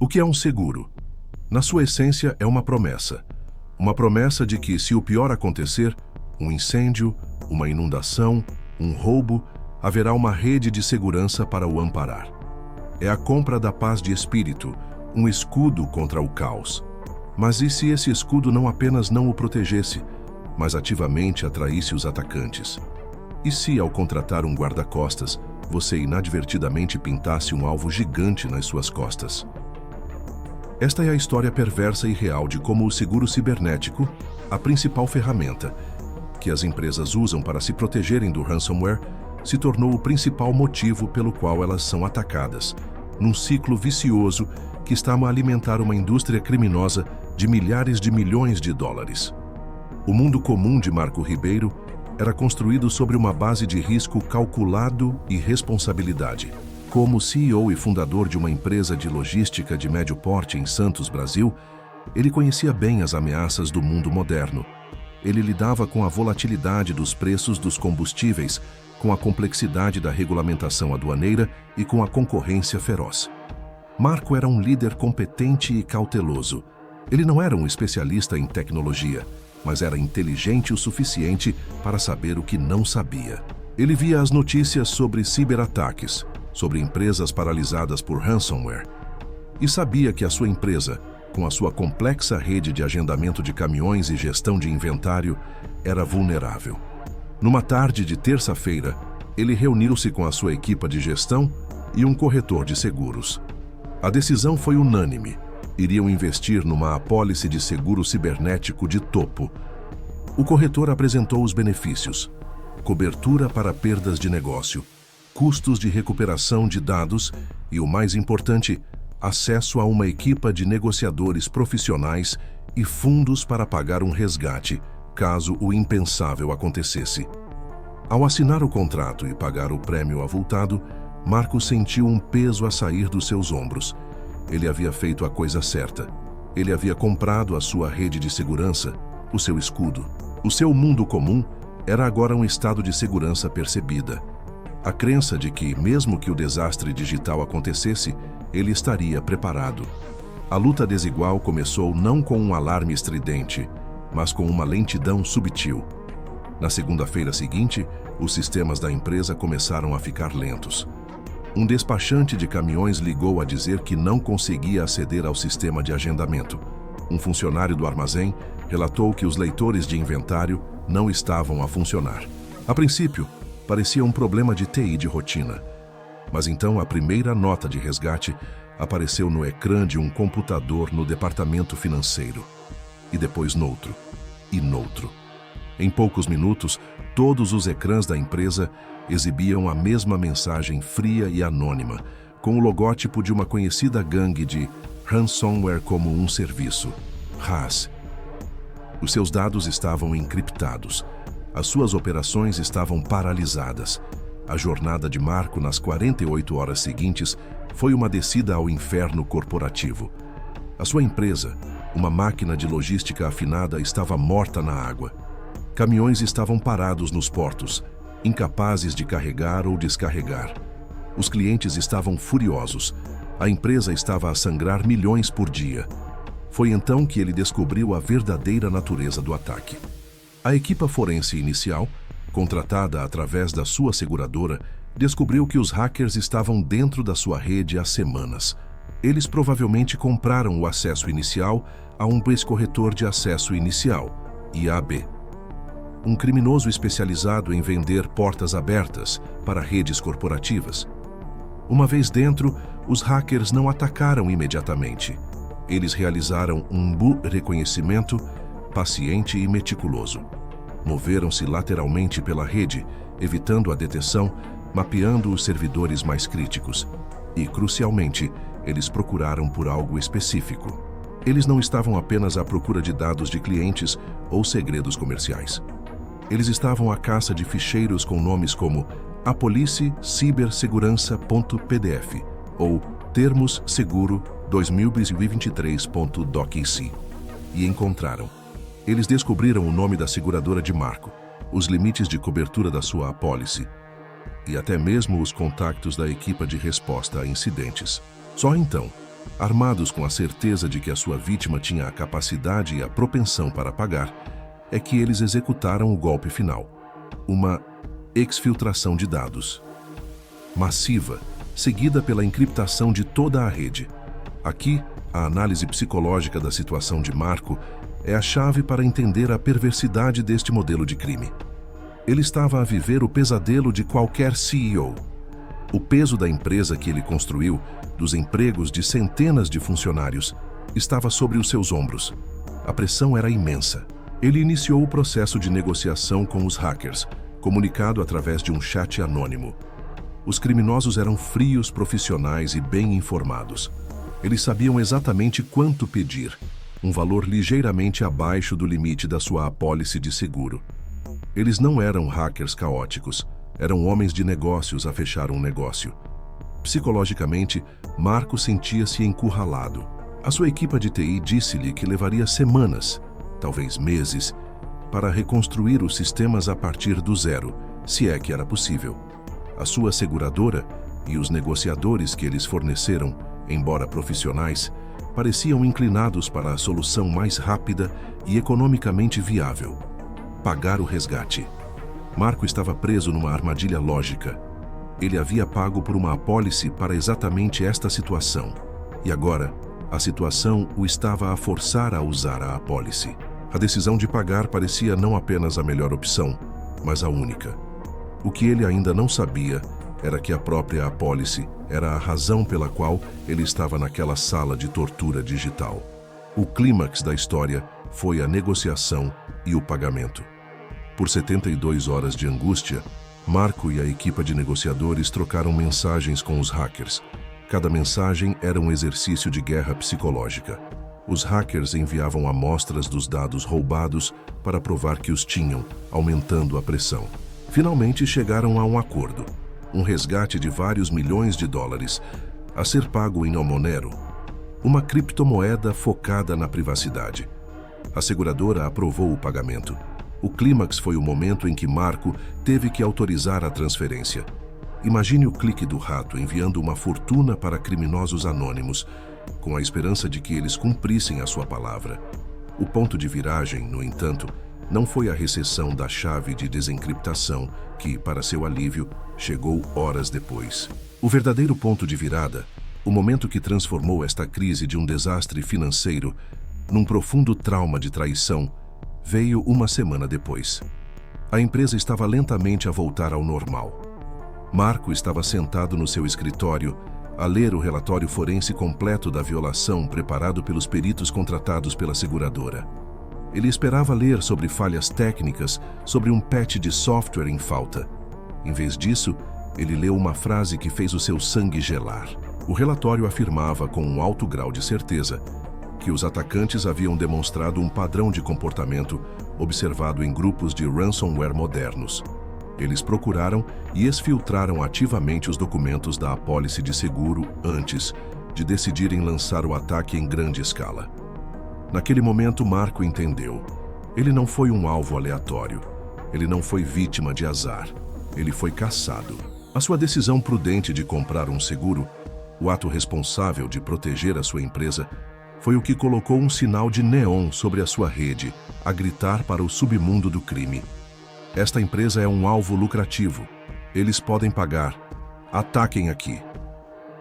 O que é um seguro? Na sua essência, é uma promessa. Uma promessa de que, se o pior acontecer, um incêndio, uma inundação, um roubo, haverá uma rede de segurança para o amparar. É a compra da paz de espírito, um escudo contra o caos. Mas e se esse escudo não apenas não o protegesse, mas ativamente atraísse os atacantes? E se, ao contratar um guarda-costas, você inadvertidamente pintasse um alvo gigante nas suas costas? Esta é a história perversa e real de como o seguro cibernético, a principal ferramenta que as empresas usam para se protegerem do ransomware, se tornou o principal motivo pelo qual elas são atacadas, num ciclo vicioso que está a alimentar uma indústria criminosa de milhares de milhões de dólares. O mundo comum de Marco Ribeiro era construído sobre uma base de risco calculado e responsabilidade. Como CEO e fundador de uma empresa de logística de médio porte em Santos, Brasil, ele conhecia bem as ameaças do mundo moderno. Ele lidava com a volatilidade dos preços dos combustíveis, com a complexidade da regulamentação aduaneira e com a concorrência feroz. Marco era um líder competente e cauteloso. Ele não era um especialista em tecnologia, mas era inteligente o suficiente para saber o que não sabia. Ele via as notícias sobre ciberataques, sobre empresas paralisadas por ransomware, e sabia que a sua empresa, com a sua complexa rede de agendamento de caminhões e gestão de inventário, era vulnerável. Numa tarde de terça-feira, ele reuniu-se com a sua equipe de gestão e um corretor de seguros. A decisão foi unânime. Iriam investir numa apólice de seguro cibernético de topo. O corretor apresentou os benefícios: cobertura para perdas de negócio, custos de recuperação de dados e, o mais importante, acesso a uma equipa de negociadores profissionais e fundos para pagar um resgate, caso o impensável acontecesse. Ao assinar o contrato e pagar o prêmio avultado, Marco sentiu um peso a sair dos seus ombros. Ele havia feito a coisa certa. Ele havia comprado a sua rede de segurança, o seu escudo. O seu mundo comum era agora um estado de segurança percebida. A crença de que, mesmo que o desastre digital acontecesse, ele estaria preparado. A luta desigual começou não com um alarme estridente, mas com uma lentidão subtil. Na segunda-feira seguinte, os sistemas da empresa começaram a ficar lentos. Um despachante de caminhões ligou a dizer que não conseguia aceder ao sistema de agendamento. Um funcionário do armazém relatou que os leitores de inventário não estavam a funcionar. A princípio, parecia um problema de TI de rotina. Mas então a primeira nota de resgate apareceu no ecrã de um computador no departamento financeiro. E depois noutro. E noutro. Em poucos minutos, todos os ecrãs da empresa exibiam a mesma mensagem fria e anônima, com o logótipo de uma conhecida gangue de ransomware como um serviço, RAS. Os seus dados estavam encriptados. As suas operações estavam paralisadas. A jornada de Marco nas 48 horas seguintes foi uma descida ao inferno corporativo. A sua empresa, uma máquina de logística afinada, estava morta na água. Caminhões estavam parados nos portos, incapazes de carregar ou descarregar. Os clientes estavam furiosos. A empresa estava a sangrar milhões por dia. Foi então que ele descobriu a verdadeira natureza do ataque. A equipa forense inicial, contratada através da sua seguradora, descobriu que os hackers estavam dentro da sua rede há semanas. Eles provavelmente compraram o acesso inicial a um ex-corretor de acesso inicial, IAB. Um criminoso especializado em vender portas abertas para redes corporativas. Uma vez dentro, os hackers não atacaram imediatamente. Eles realizaram um reconhecimento paciente e meticuloso. Moveram-se lateralmente pela rede, evitando a detecção, mapeando os servidores mais críticos. E, crucialmente, eles procuraram por algo específico. Eles não estavam apenas à procura de dados de clientes ou segredos comerciais. Eles estavam à caça de ficheiros com nomes como Apolice Cibersegurança.pdf ou Termos Seguro 2023.docx e encontraram. Eles descobriram o nome da seguradora de Marco, os limites de cobertura da sua apólice e até mesmo os contactos da equipa de resposta a incidentes. Só então, Armados com a certeza de que a sua vítima tinha a capacidade e a propensão para pagar, é que eles executaram o golpe final. Uma exfiltração de dados massiva, seguida pela encriptação de toda a rede. Aqui, a análise psicológica da situação de Marco é a chave para entender a perversidade deste modelo de crime. Ele estava a viver o pesadelo de qualquer CEO. O peso da empresa que ele construiu, dos empregos de centenas de funcionários, estava sobre os seus ombros. A pressão era imensa. Ele iniciou o processo de negociação com os hackers, comunicado através de um chat anônimo. Os criminosos eram frios, profissionais e bem informados. Eles sabiam exatamente quanto pedir, um valor ligeiramente abaixo do limite da sua apólice de seguro. Eles não eram hackers caóticos, eram homens de negócios a fechar um negócio. Psicologicamente, Marco sentia-se encurralado. A sua equipe de TI disse-lhe que levaria semanas, talvez meses, para reconstruir os sistemas a partir do zero, se é que era possível. A sua seguradora e os negociadores que eles forneceram, embora profissionais, pareciam inclinados para a solução mais rápida e economicamente viável: pagar o resgate. Marco estava preso numa armadilha lógica. Ele havia pago por uma apólice para exatamente esta situação. E agora, a situação o estava a forçar a usar a apólice. A decisão de pagar parecia não apenas a melhor opção, mas a única. O que ele ainda não sabia era que a própria apólice era a razão pela qual ele estava naquela sala de tortura digital. O clímax da história foi a negociação e o pagamento. Por 72 horas de angústia, Marco e a equipe de negociadores trocaram mensagens com os hackers. Cada mensagem era um exercício de guerra psicológica. Os hackers enviavam amostras dos dados roubados para provar que os tinham, aumentando a pressão. Finalmente chegaram a um acordo: um resgate de vários milhões de dólares, a ser pago em Monero, uma criptomoeda focada na privacidade. A seguradora aprovou o pagamento. O clímax foi o momento em que Marco teve que autorizar a transferência. Imagine o clique do rato enviando uma fortuna para criminosos anônimos, com a esperança de que eles cumprissem a sua palavra. O ponto de viragem, no entanto, não foi a recepção da chave de desencriptação, que, para seu alívio, chegou horas depois. O verdadeiro ponto de virada, o momento que transformou esta crise de um desastre financeiro num profundo trauma de traição, veio uma semana depois. A empresa estava lentamente a voltar ao normal. Marco estava sentado no seu escritório a ler o relatório forense completo da violação preparado pelos peritos contratados pela seguradora. Ele esperava ler sobre falhas técnicas, sobre um patch de software em falta. Em vez disso, ele leu uma frase que fez o seu sangue gelar. O relatório afirmava com um alto grau de certeza que os atacantes haviam demonstrado um padrão de comportamento observado em grupos de ransomware modernos. Eles procuraram e exfiltraram ativamente os documentos da apólice de seguro antes de decidirem lançar o ataque em grande escala. Naquele momento, Marco entendeu. Ele não foi um alvo aleatório. Ele não foi vítima de azar. Ele foi caçado. A sua decisão prudente de comprar um seguro, o ato responsável de proteger a sua empresa, foi o que colocou um sinal de neon sobre a sua rede, a gritar para o submundo do crime: esta empresa é um alvo lucrativo. Eles podem pagar. Ataquem aqui.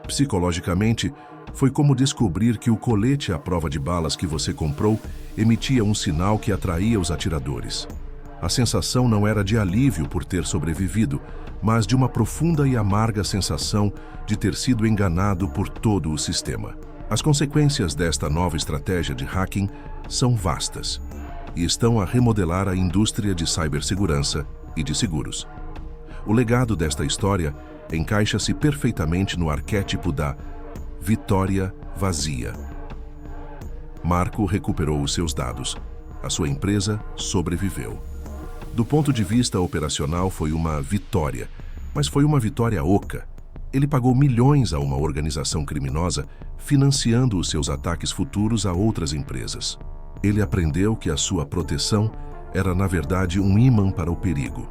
Psicologicamente, foi como descobrir que o colete à prova de balas que você comprou emitia um sinal que atraía os atiradores. A sensação não era de alívio por ter sobrevivido, mas de uma profunda e amarga sensação de ter sido enganado por todo o sistema. As consequências desta nova estratégia de hacking são vastas e estão a remodelar a indústria de cibersegurança e de seguros. O legado desta história encaixa-se perfeitamente no arquétipo da vitória vazia. Marco recuperou os seus dados. A sua empresa sobreviveu. Do ponto de vista operacional, foi uma vitória, mas foi uma vitória oca. Ele pagou milhões a uma organização criminosa, financiando os seus ataques futuros a outras empresas. Ele aprendeu que a sua proteção era, na verdade, um ímã para o perigo.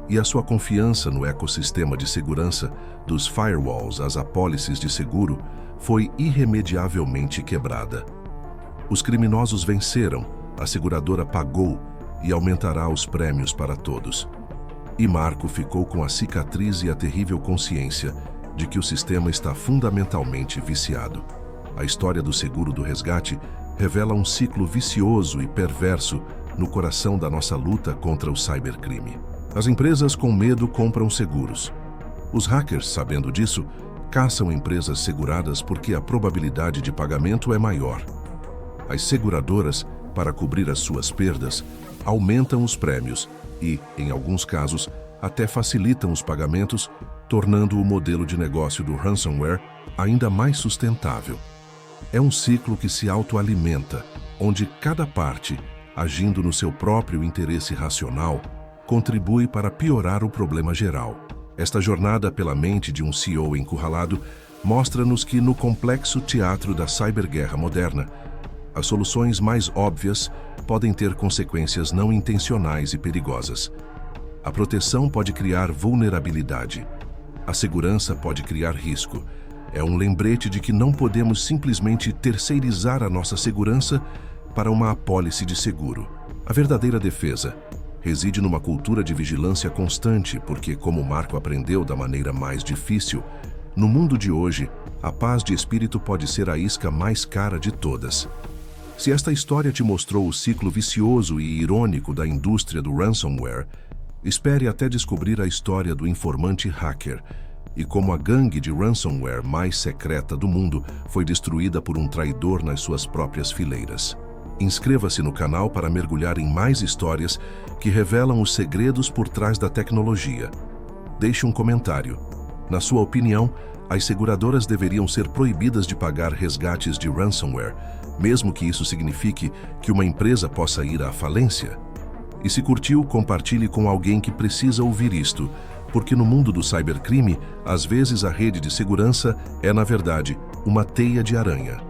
E a sua confiança no ecossistema de segurança, dos firewalls às apólices de seguro, foi irremediavelmente quebrada. Os criminosos venceram, a seguradora pagou e aumentará os prêmios para todos. E Marco ficou com a cicatriz e a terrível consciência de que o sistema está fundamentalmente viciado. A história do seguro do resgate revela um ciclo vicioso e perverso no coração da nossa luta contra o cybercrime. As empresas com medo compram seguros. Os hackers, sabendo disso, caçam empresas seguradas porque a probabilidade de pagamento é maior. As seguradoras, para cobrir as suas perdas, aumentam os prêmios e, em alguns casos, até facilitam os pagamentos, tornando o modelo de negócio do ransomware ainda mais sustentável. É um ciclo que se autoalimenta, onde cada parte, agindo no seu próprio interesse racional, contribui para piorar o problema geral. Esta jornada pela mente de um CEO encurralado mostra-nos que, no complexo teatro da cyberguerra moderna, as soluções mais óbvias podem ter consequências não intencionais e perigosas. A proteção pode criar vulnerabilidade. A segurança pode criar risco. É um lembrete de que não podemos simplesmente terceirizar a nossa segurança para uma apólice de seguro. A verdadeira defesa reside numa cultura de vigilância constante, porque, como Marco aprendeu da maneira mais difícil, no mundo de hoje, a paz de espírito pode ser a isca mais cara de todas. Se esta história te mostrou o ciclo vicioso e irônico da indústria do ransomware, espere até descobrir a história do informante hacker e como a gangue de ransomware mais secreta do mundo foi destruída por um traidor nas suas próprias fileiras. Inscreva-se no canal para mergulhar em mais histórias que revelam os segredos por trás da tecnologia. Deixe um comentário. Na sua opinião, as seguradoras deveriam ser proibidas de pagar resgates de ransomware, mesmo que isso signifique que uma empresa possa ir à falência? E se curtiu, compartilhe com alguém que precisa ouvir isto, porque no mundo do cybercrime, às vezes a rede de segurança é, na verdade, uma teia de aranha.